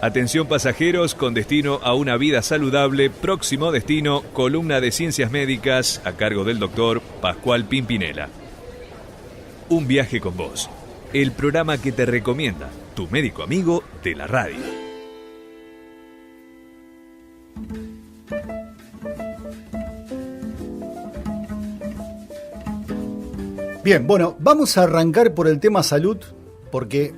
Atención pasajeros con destino a una vida saludable. Próximo destino, columna de Ciencias Médicas a cargo del doctor Pascual Pimpinela. Un viaje con vos. El programa que te recomienda tu médico amigo de la radio. Bien, bueno, vamos a arrancar por el tema salud, porque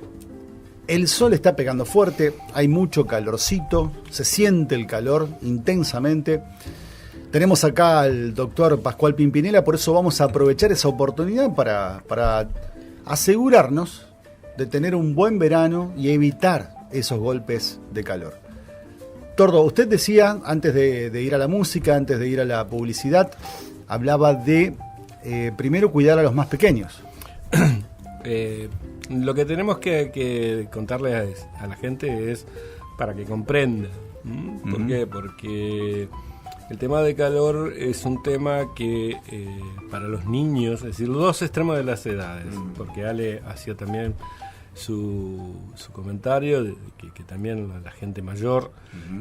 el sol está pegando fuerte, hay mucho calorcito, se siente el calor intensamente. Tenemos acá al doctor Pascual Pimpinela, por eso vamos a aprovechar esa oportunidad para asegurarnos de tener un buen verano y evitar esos golpes de calor. Tordo, usted decía, antes de ir a la música, antes de ir a la publicidad, hablaba de primero cuidar a los más pequeños. Lo que tenemos que contarle a la gente es para que comprenda. ¿Por qué? Porque el tema de calor es un tema que para los niños, es decir, los dos extremos de las edades, porque Ale hacía también su comentario de que también la gente mayor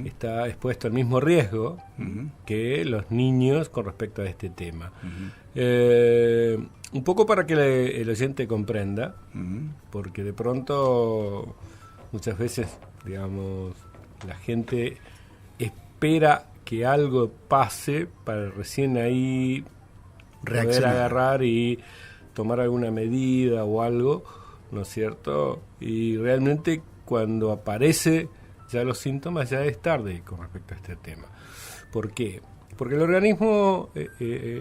está expuesto al mismo riesgo que los niños con respecto a este tema. Un poco para que el oyente comprenda, porque de pronto muchas veces, digamos, la gente espera que algo pase para recién ahí poder agarrar y tomar alguna medida o algo, ¿no es cierto? Y realmente cuando aparece ya los síntomas ya es tarde con respecto a este tema. ¿Por qué? Porque el organismo,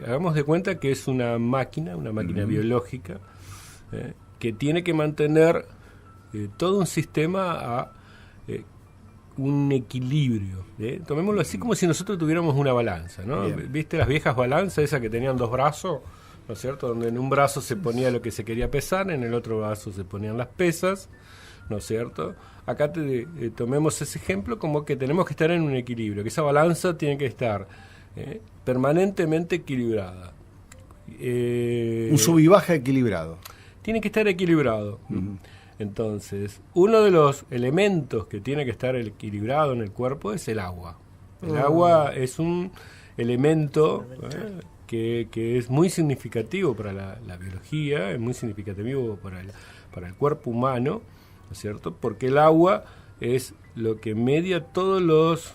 hagamos de cuenta que es una máquina biológica, que tiene que mantener todo un sistema a un equilibrio. Tomémoslo así como si nosotros tuviéramos una balanza, ¿no? ¿Viste las viejas balanzas, esas que tenían dos brazos? ¿No es cierto? Donde en un brazo se ponía lo que se quería pesar, en el otro brazo se ponían las pesas, ¿no es cierto? Acá tomemos ese ejemplo como que tenemos que estar en un equilibrio, que esa balanza tiene que estar permanentemente equilibrada. Un sub y baja equilibrado. Tiene que estar equilibrado. Entonces, uno de los elementos que tiene que estar equilibrado en el cuerpo es el agua. El agua es un elemento que es muy significativo para la biología, es muy significativo para el cuerpo humano, ¿no es cierto? Porque el agua es lo que media todos los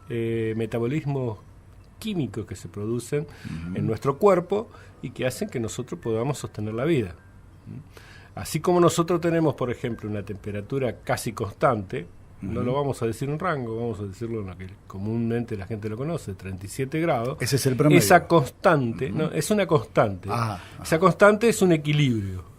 metabolismos químicos que se producen en nuestro cuerpo y que hacen que nosotros podamos sostener la vida. Así como nosotros tenemos, por ejemplo, una temperatura casi constante, no lo vamos a decir en rango, vamos a decirlo en lo que comúnmente la gente lo conoce, 37 grados. Ese es el promedio. Esa constante, no, es una constante. Esa constante es un equilibrio.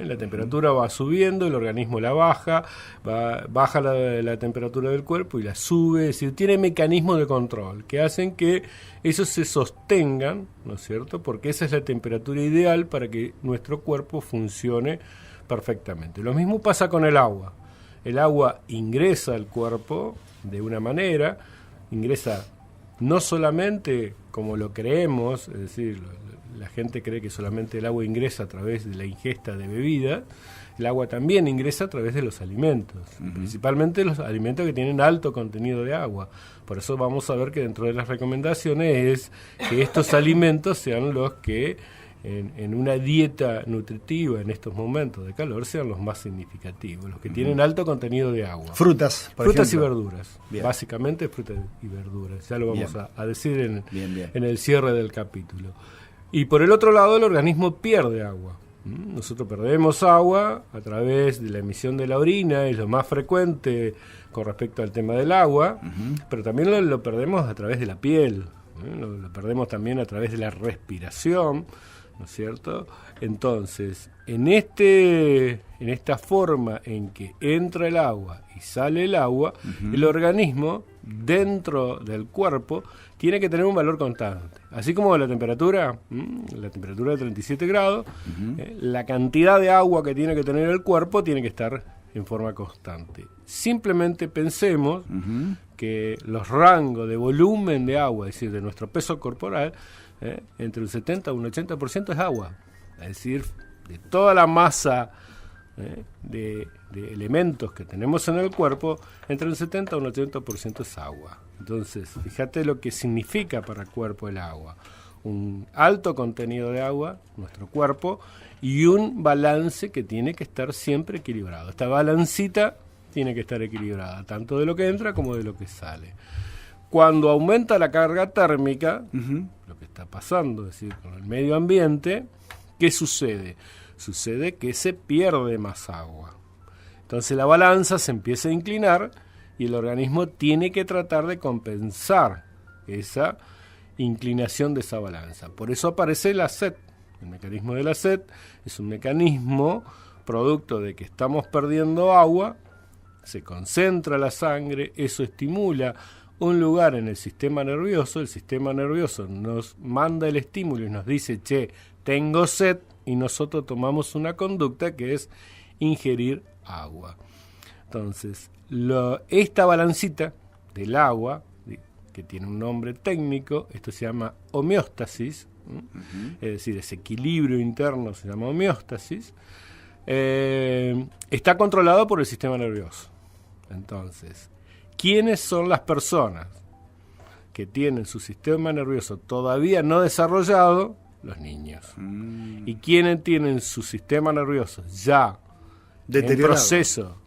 La temperatura va subiendo, el organismo la baja la temperatura del cuerpo y la sube, es decir, tiene mecanismos de control que hacen que esos se sostengan, ¿no es cierto? Porque esa es la temperatura ideal para que nuestro cuerpo funcione perfectamente. Lo mismo pasa con el agua. El agua ingresa al cuerpo de una manera, ingresa no solamente como lo creemos, es decir, la gente cree que solamente el agua ingresa a través de la ingesta de bebida, el agua también ingresa a través de los alimentos, principalmente los alimentos que tienen alto contenido de agua. Por eso vamos a ver que dentro de las recomendaciones es que estos alimentos sean los que en una dieta nutritiva en estos momentos de calor sean los más significativos, los que tienen alto contenido de agua. Frutas, por frutas ejemplo. Y verduras, básicamente frutas y verduras, ya lo vamos a decir bien. en el cierre del capítulo. Y por el otro lado, el organismo pierde agua. Nosotros perdemos agua a través de la emisión de la orina, es lo más frecuente con respecto al tema del agua, pero también lo perdemos a través de la piel, lo perdemos también a través de la respiración, ¿no es cierto? Entonces, en esta forma en que entra el agua y sale el agua, el organismo dentro del cuerpo tiene que tener un valor constante. Así como la temperatura de 37 grados, la cantidad de agua que tiene que tener el cuerpo tiene que estar en forma constante. Simplemente pensemos que los rangos de volumen de agua, es decir, de nuestro peso corporal, entre un 70 y un 80% es agua. Es decir, de toda la masa de elementos que tenemos en el cuerpo, entre un 70 y un 80% es agua. Entonces, fíjate lo que significa para el cuerpo el agua. Un alto contenido de agua, nuestro cuerpo, y un balance que tiene que estar siempre equilibrado. Esta balancita tiene que estar equilibrada, tanto de lo que entra como de lo que sale. Cuando aumenta la carga térmica, lo que está pasando, es decir, con el medio ambiente, ¿qué sucede? Sucede que se pierde más agua. Entonces la balanza se empieza a inclinar y el organismo tiene que tratar de compensar esa inclinación de esa balanza. Por eso aparece la sed. El mecanismo de la sed es un mecanismo producto de que estamos perdiendo agua, se concentra la sangre, eso estimula un lugar en el sistema nervioso nos manda el estímulo y nos dice, che, tengo sed, y nosotros tomamos una conducta que es ingerir agua. Entonces, esta balancita del agua, que tiene un nombre técnico, esto se llama homeostasis, es decir, ese equilibrio interno se llama homeostasis, está controlado por el sistema nervioso. Entonces, ¿quiénes son las personas que tienen su sistema nervioso todavía no desarrollado? Los niños. ¿Y quiénes tienen su sistema nervioso ya en proceso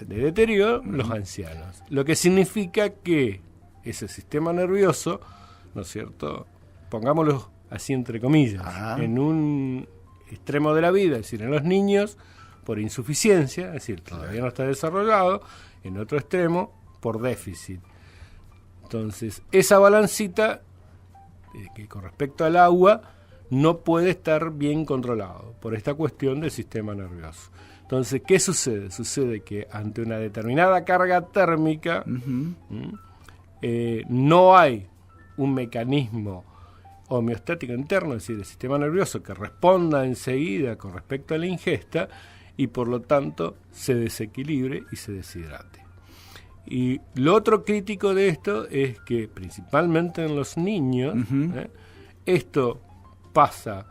de deterioro? Los ancianos. Lo que significa que ese sistema nervioso, ¿no es cierto?, pongámoslo así entre comillas, en un extremo de la vida, es decir, en los niños, por insuficiencia, es decir, todavía no está desarrollado, en otro extremo, por déficit. Entonces, esa balancita, que con respecto al agua, no puede estar bien controlado por esta cuestión del sistema nervioso. Entonces, ¿qué sucede? Sucede que ante una determinada carga térmica, no hay un mecanismo homeostático interno, es decir, el sistema nervioso que responda enseguida con respecto a la ingesta y por lo tanto se desequilibre y se deshidrate. Y lo otro crítico de esto es que principalmente en los niños esto pasa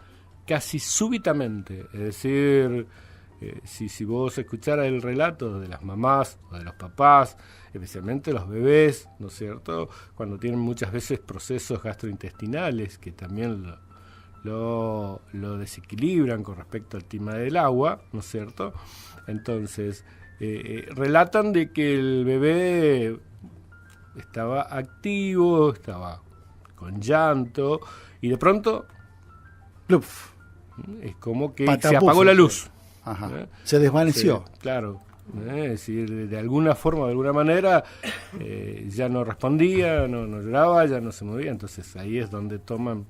casi súbitamente, es decir, si vos escucharas el relato de las mamás o de los papás, especialmente los bebés, ¿no es cierto?, cuando tienen muchas veces procesos gastrointestinales que también lo desequilibran con respecto al tema del agua, ¿no es cierto? Entonces, relatan de que el bebé estaba activo, estaba con llanto, y de pronto, ¡pluf!, es como que se apagó la luz. Se desvaneció. Claro. Es decir, de alguna forma, de alguna manera, ya no respondía, no lloraba, ya no se movía. Entonces ahí es donde toman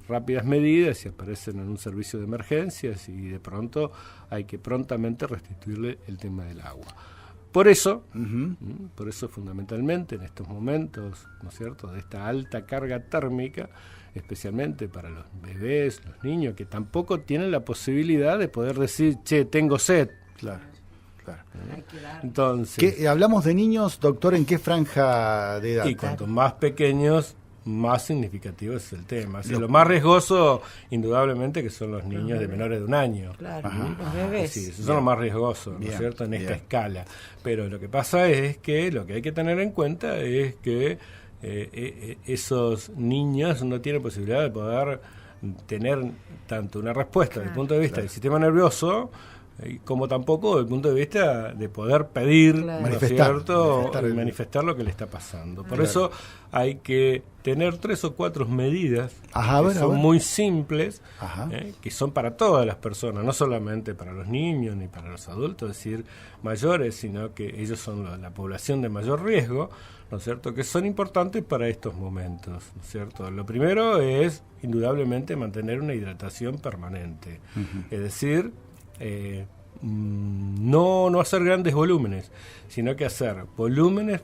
rápidas medidas y aparecen en un servicio de emergencias y de pronto hay que prontamente restituirle el tema del agua. Por eso fundamentalmente en estos momentos, ¿no es cierto?, de esta alta carga térmica, especialmente para los bebés, los niños, que tampoco tienen la posibilidad de poder decir, che, tengo sed. Claro. Entonces, hablamos de niños, doctor, ¿en qué franja de edad? Y cuanto más pequeños, más significativo es el tema. O sea, lo más riesgoso, indudablemente, que son los niños de menores de un año. Claro, los bebés. Sí, esos son los más riesgosos, ¿no es cierto?, en esta escala. Pero lo que pasa es que lo que hay que tener en cuenta es que esos niños no tienen posibilidad de poder tener tanto una respuesta desde el punto de vista del sistema nervioso, como tampoco desde el punto de vista de poder pedir, ¿no es cierto?, manifestar lo que le está pasando. Por eso hay que tener 3 o 4 medidas que son muy simples, que son para todas las personas, no solamente para los niños ni para los adultos, es decir, mayores, sino que ellos son la población de mayor riesgo, ¿no es cierto?, que son importantes para estos momentos, ¿no es cierto? Lo primero es, indudablemente, mantener una hidratación permanente, es decir, no hacer grandes volúmenes, sino que hacer volúmenes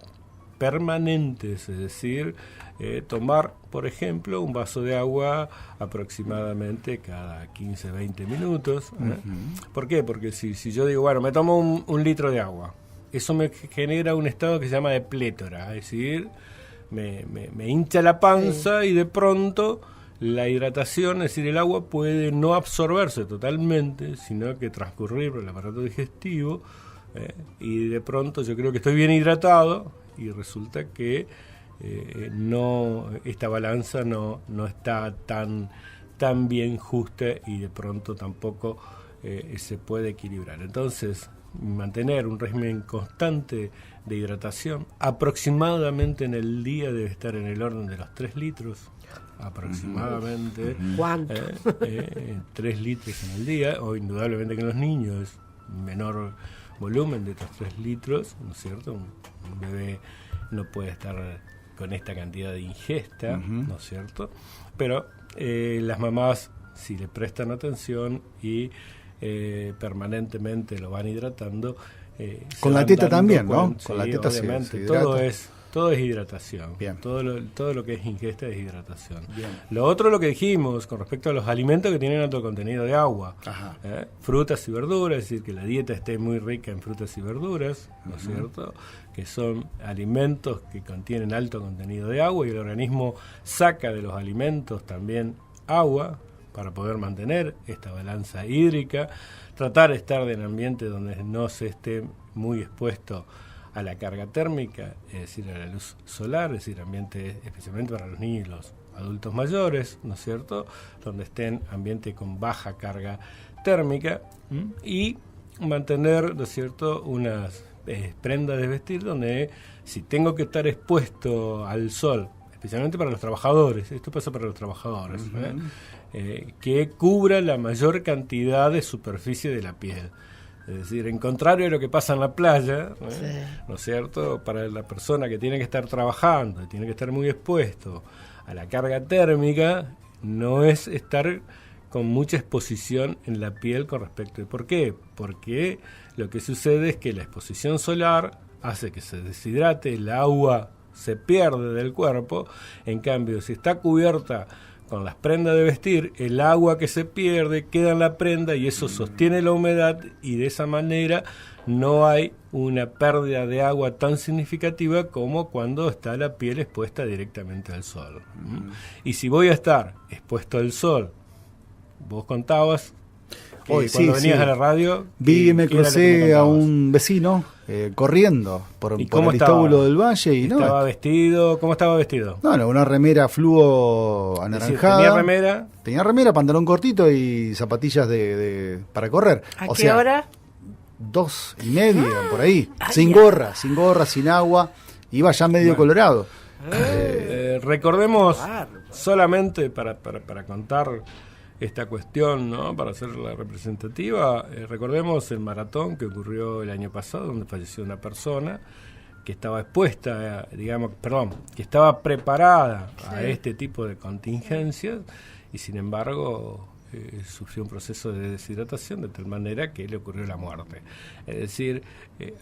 permanentes, es decir, tomar, por ejemplo, un vaso de agua aproximadamente cada 15-20 minutos. ¿Por qué? Porque si yo digo, bueno, me tomo un litro de agua, eso me genera un estado que se llama de plétora, es decir, me hincha la panza y de pronto la hidratación, es decir, el agua puede no absorberse totalmente, sino que transcurrir por el aparato digestivo, y de pronto yo creo que estoy bien hidratado y resulta que esta balanza no está tan bien justa y de pronto tampoco se puede equilibrar. Entonces, mantener un régimen constante de hidratación, aproximadamente en el día debe estar en el orden de los 3 litros, aproximadamente. ¿Cuánto? 3 litros en el día, o indudablemente que en los niños es menor volumen de estos 3 litros, ¿no es cierto? Un bebé no puede estar con esta cantidad de ingesta, ¿no es cierto? Pero las mamás, si le prestan atención y permanentemente lo van hidratando, con la teta también, ¿no? Sí, con la teta obviamente, se todo es hidratación. Bien. Todo lo que es ingesta es hidratación. Bien. Lo otro, lo que dijimos con respecto a los alimentos que tienen alto contenido de agua. Ajá. Frutas y verduras, es decir, que la dieta esté muy rica en frutas y verduras, ¿no es cierto? Que son alimentos que contienen alto contenido de agua y el organismo saca de los alimentos también agua para poder mantener esta balanza hídrica. Tratar de estar en ambiente donde no se esté muy expuesto a la carga térmica, es decir, a la luz solar, es decir, ambiente especialmente para los niños y los adultos mayores, ¿no es cierto?, donde estén ambiente con baja carga térmica, y mantener, ¿no es cierto?, unas prendas de vestir donde, si tengo que estar expuesto al sol, especialmente para los trabajadores, esto pasa para los trabajadores, que cubra la mayor cantidad de superficie de la piel. Es decir, en contrario a lo que pasa en la playa, ¿no es cierto?, para la persona que tiene que estar trabajando, tiene que estar muy expuesto a la carga térmica, no es estar con mucha exposición en la piel con respecto. ¿Por qué? Porque lo que sucede es que la exposición solar hace que se deshidrate, el agua se pierde del cuerpo. En cambio, si está cubierta con las prendas de vestir, el agua que se pierde queda en la prenda y eso sostiene la humedad, y de esa manera no hay una pérdida de agua tan significativa como cuando está la piel expuesta directamente al sol. Y si voy a estar expuesto al sol, vos contabas que Hoy, cuando sí, venías sí. a la radio, Vi y me ¿qué era lo que crucé a contabas? un vecino corriendo por ¿Y el cómo estaba? Istóbulo del Valle y ¿Estaba no, vestido? ¿Cómo estaba vestido? no, una remera fluo Es decir, anaranjada. ¿tenía remera? Tenía pantalón cortito y zapatillas para correr. ¿A qué hora? 2:30 por ahí, sin gorra, sin agua, iba ya medio colorado. Recordemos, Claro. solamente para contar esta cuestión, ¿no?, para hacerla representativa, recordemos el maratón que ocurrió el año pasado, donde falleció una persona que estaba expuesta, que estaba preparada a este tipo de contingencias, y sin embargo sufrió un proceso de deshidratación de tal manera que le ocurrió la muerte. Es decir,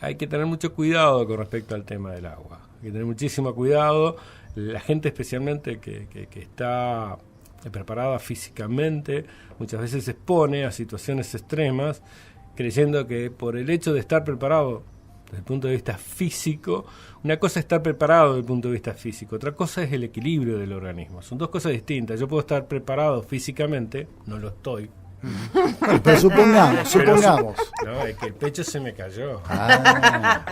hay que tener mucho cuidado con respecto al tema del agua. Hay que tener muchísimo cuidado. La gente especialmente que está preparada físicamente muchas veces se expone a situaciones extremas creyendo que por el hecho de estar preparado desde el punto de vista físico, una cosa es estar preparado desde el punto de vista físico, otra cosa es el equilibrio del organismo. Son dos cosas distintas. Yo puedo estar preparado físicamente, no lo estoy. Pero supongamos. No, es que el pecho se me cayó.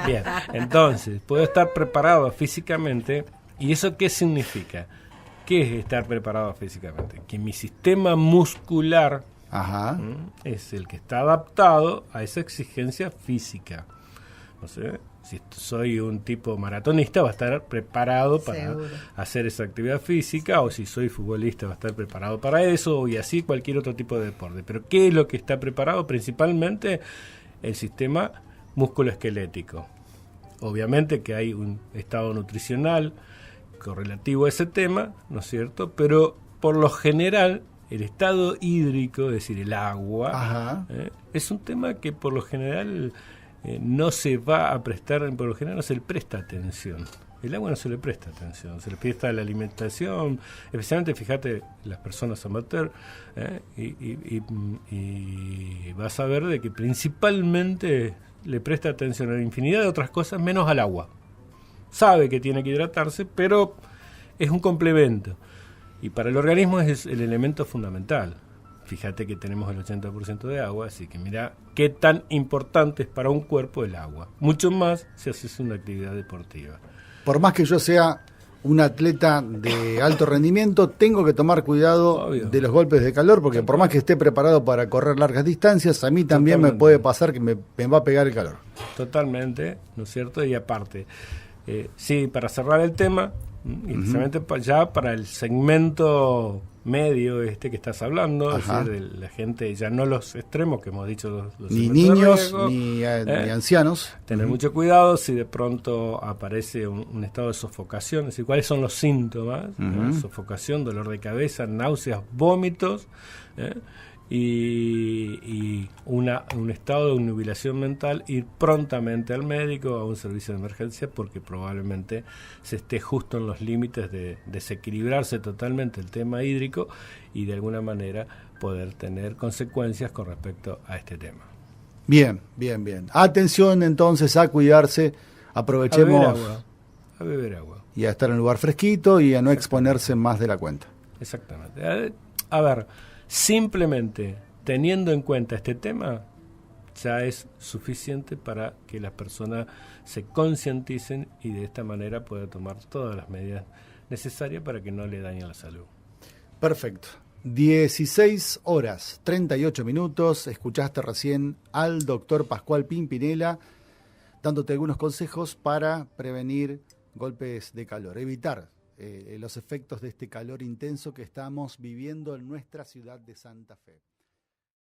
Bien, entonces, puedo estar preparado físicamente, ¿y eso qué significa? ¿Qué es estar preparado físicamente? Que mi sistema muscular es el que está adaptado a esa exigencia física. No sé, si soy un tipo maratonista, va a estar preparado para Seguro. hacer esa actividad física, o si soy futbolista, va a estar preparado para eso, y así cualquier otro tipo de deporte. Pero ¿qué es lo que está preparado? Principalmente el sistema musculoesquelético. Obviamente que hay un estado nutricional correlativo a ese tema, ¿no es cierto? Pero por lo general el estado hídrico, es decir, el agua, es un tema que por lo general no se va a prestar, por lo general no se le presta atención. El agua no se le presta atención, se le presta la alimentación, especialmente, fíjate, las personas amateur, y vas a ver de que principalmente le presta atención a la infinidad de otras cosas menos al agua. Sabe que tiene que hidratarse, pero es un complemento. Y para el organismo es el elemento fundamental. Fíjate que tenemos el 80% de agua, así que mira qué tan importante es para un cuerpo el agua. Mucho más si haces una actividad deportiva. Por más que yo sea un atleta de alto rendimiento, tengo que tomar cuidado Obvio. de los golpes de calor, porque por más que esté preparado para correr largas distancias, a mí también me Totalmente. puede pasar que me va a pegar el calor. Totalmente, ¿no es cierto? Y aparte, sí, para cerrar el tema, y precisamente ya para el segmento medio que estás hablando, es Ajá. decir, de la gente, ya no los extremos que hemos dicho, los Ni segmentos de niños, riesgo, ni ancianos. tener mucho cuidado si de pronto aparece un estado de sofocación, es decir, cuáles son los síntomas, ¿no? Sofocación, dolor de cabeza, náuseas, vómitos, y un estado de obnubilación mental, ir prontamente al médico, a un servicio de emergencia, porque probablemente se esté justo en los límites de desequilibrarse totalmente el tema hídrico y de alguna manera poder tener consecuencias con respecto a este tema. Bien, bien, bien. Atención entonces a cuidarse, aprovechemos A beber agua. y a estar en un lugar fresquito y a no exponerse más de la cuenta. Exactamente. A ver, simplemente teniendo en cuenta este tema, ya es suficiente para que las personas se concienticen y de esta manera puedan tomar todas las medidas necesarias para que no le dañen la salud. Perfecto. 16 horas, 38 minutos. Escuchaste recién al doctor Pascual Pimpinela dándote algunos consejos para prevenir golpes de calor, evitar los efectos de este calor intenso que estamos viviendo en nuestra ciudad de Santa Fe.